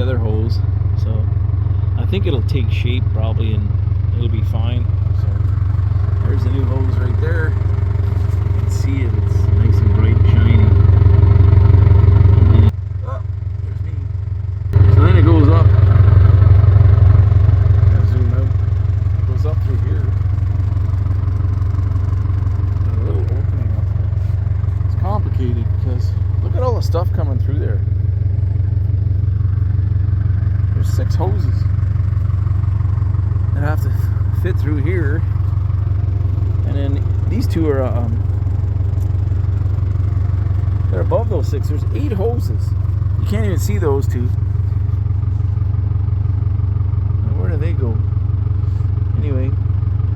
other hose. So I think it'll take shape probably and it'll be fine. So there's the new hose right there. You can see it, it's nice and bright and shiny. And then there's me. So then it goes up. Gotta zoom out. It goes up through here. There's a little opening up there. It's complicated because look at all the stuff coming through there. There's 6 hoses that have to fit through here, and then these 2 are they're above those 6. There's 8 hoses. You can't even see those 2. Now, where do they go? Anyway,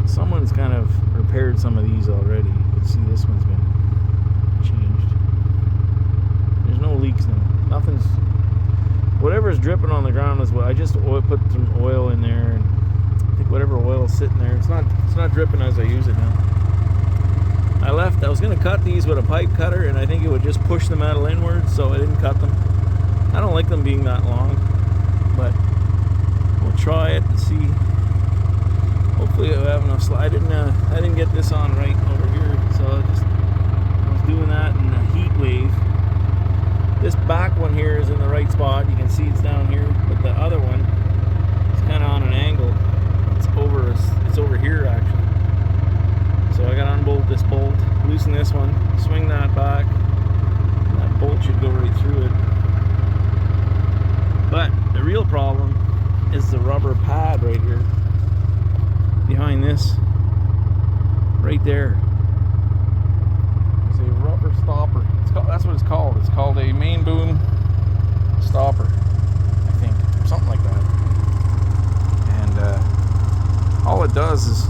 someone's kind of repaired some of these already. You can see this one's been changed. There's no leaks now. Nothing's. Whatever's dripping on the ground is what I just put some oil in there, and I think whatever oil is sitting there, it's not dripping as I use it now. I was gonna cut these with a pipe cutter, and I think it would just push the metal inwards, so I didn't cut them. I don't like them being that long, but we'll try it and see. Hopefully I have enough slide. I didn't get this on right over here, so I was doing that in a heat wave. This back one here is in the right spot. You can see it's down here, but the other one is kind of on an angle. It's over here actually. So I got to unbolt this bolt, loosen this one, swing that back, and that bolt should go right through it. But the real problem is the rubber pad right here, behind this, right there. Rubber stopper. That's what it's called. It's called a main boom stopper, I think, or something like that. And all it does is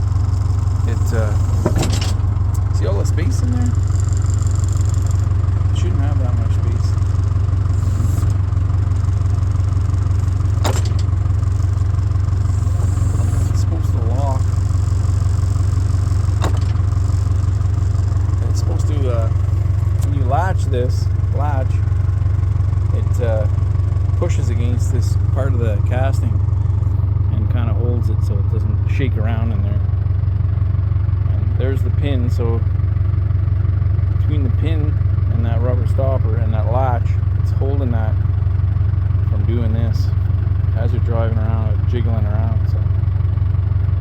see all the space in there? It shouldn't have that much space. It's supposed to lock. It's supposed to when you latch this latch, it pushes against this part of the casting and kind of holds it so it doesn't shake around in there. And there's the pin, so between the pin and that rubber stopper and that latch, it's holding that from doing this as you're driving around, jiggling around. So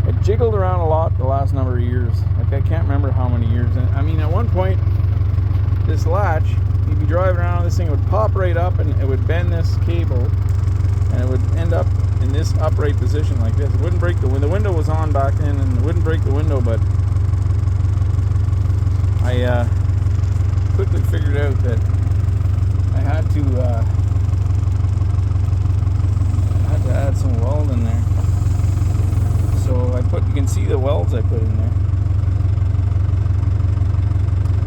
it jiggled around a lot the last number of years. Like I can't remember how many years. And I mean, at one point, this latch, you'd be driving around, this thing would pop right up and it would bend this cable and it would end up in this upright position like this. It wouldn't break the window. The window was on back then and it wouldn't break the window, but I quickly figured out that I had to add some weld in there. So you can see the welds I put in there.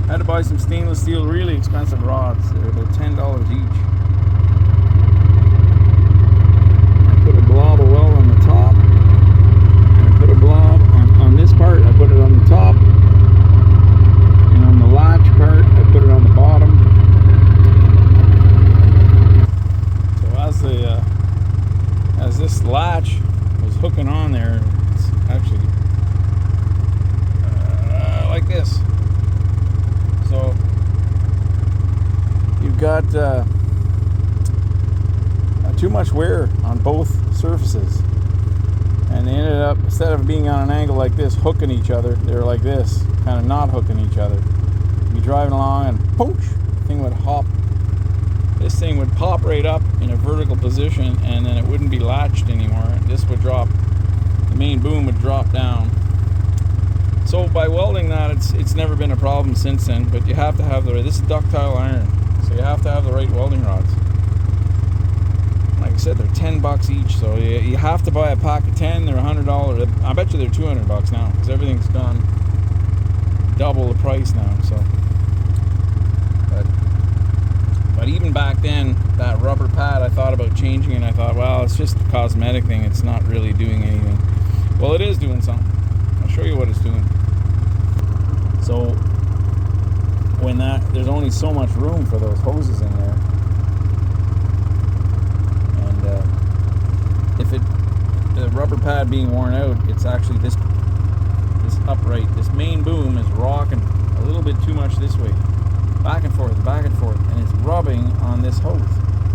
I had to buy some stainless steel, really expensive rods. They're about $10 each. I put a blob of weld on the top. And I put a blob on this part. I put it on the top. And on the latch part, I put it on the bottom. So as this latch was hooking on there, it's actually like this. So you've got too much wear on both surfaces, and they ended up, instead of being on an angle like this hooking each other, they were like this, kind of not hooking each other. You'd be driving along and pooch, the thing would hop. This thing would pop right up in a vertical position and then it wouldn't be latched anymore. This would drop, the main boom would drop down. So by welding that, it's never been a problem since then, but you have to have this is ductile iron, so you have to have the right welding rods. Like I said, they're $10 each, so you have to buy a pack of 10. They're $100. I bet you they're $200 now, because everything's gone double the price now. So, but even back then, that rubber pad, I thought about changing it, and I thought, well, it's just a cosmetic thing. It's not really doing anything. Well, it is doing something. I'll show you what it's doing. So when there's only so much room for those hoses in there, and being worn out, it's actually this upright, this main boom is rocking a little bit too much this way, back and forth, and it's rubbing on this hose.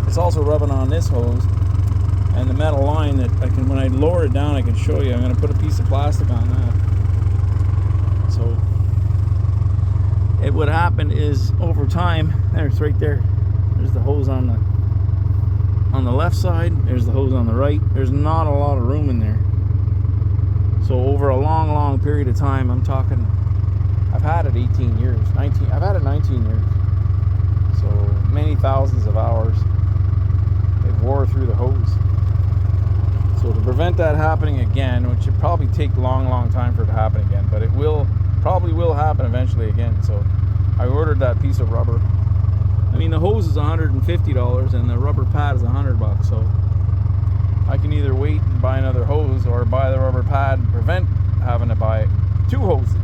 It's also rubbing on this hose and the metal line that I can, when I lower it down, I can show you. I'm going to put a piece of plastic on that. So it would happen is over time, there's right there. There's the hose on the left side. There's the hose on the right. There's not a lot of room in there. So over a long period of time, I'm talking, I've had it 18 years, 19. I've had it 19 years. So many thousands of hours. It wore through the hose. So to prevent that happening again, which should probably take a long time for it to happen again, but it probably will happen eventually again. So I ordered that piece of rubber. I mean, the hose is $150 and the rubber pad is $100. So I can either wait and buy another hose or buy the rubber pad and prevent having to buy 2 hoses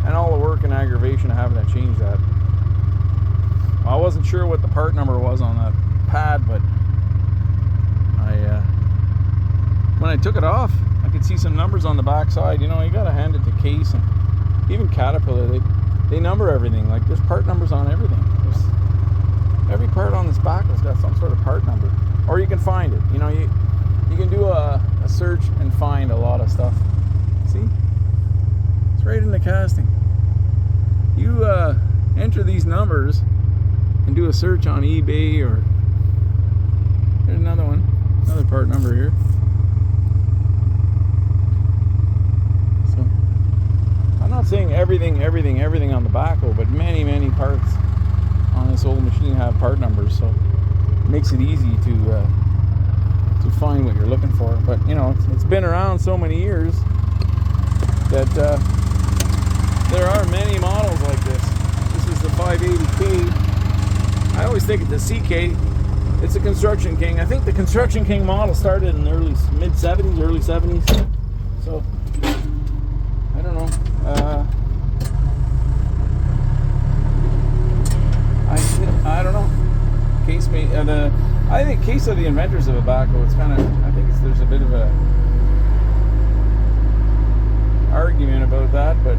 and all the work and aggravation of having to change that. I wasn't sure what the part number was on that pad, but when I took it off, I could see some numbers on the back side. You know, you gotta hand it to Case and even Caterpillar. They number everything. Like, there's part numbers on everything. Every part on this backhoe's got some sort of part number, or you can find it. You know, you can do a search and find a lot of stuff. See, it's right in the casting. You enter these numbers and do a search on eBay, or there's another one, another part number here. So I'm not saying everything on the backhoe, but many parts on this old machine have part numbers, so it makes it easy to find what you're looking for. But you know, it's been around so many years that there are many models like this. This is the 580K. I always think it's a CK. It's a Construction King. I think the Construction King model started in the mid-70s, early 70s. So I don't know. I don't know. Case may I think Case are the inventors of a backhoe. It's kind of, I think there's a bit of a argument about that, but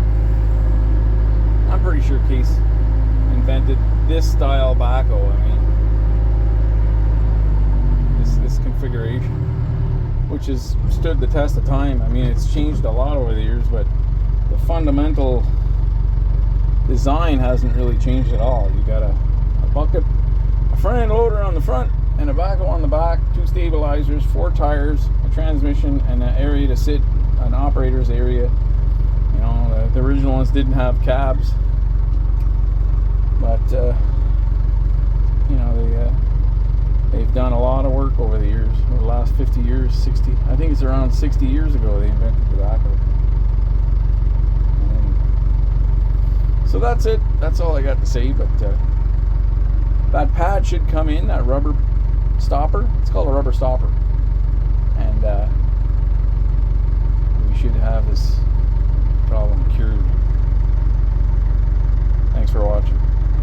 I'm pretty sure Case invented this style backhoe. I mean, this configuration, which has stood the test of time. I mean, it's changed a lot over the years, but the fundamental design hasn't really changed at all. You got a bucket, a front end loader on the front, and a backhoe on the back, 2 stabilizers, 4 tires, a transmission, and an area to sit, an operator's area. You know, the original ones didn't have cabs, but you know, they've done a lot of work over the years, over the last 50 years, 60. I think it's around 60 years ago they invented the backhoe. So that's it. That's all I got to say. But that pad should come in, that rubber stopper. It's called a rubber stopper, and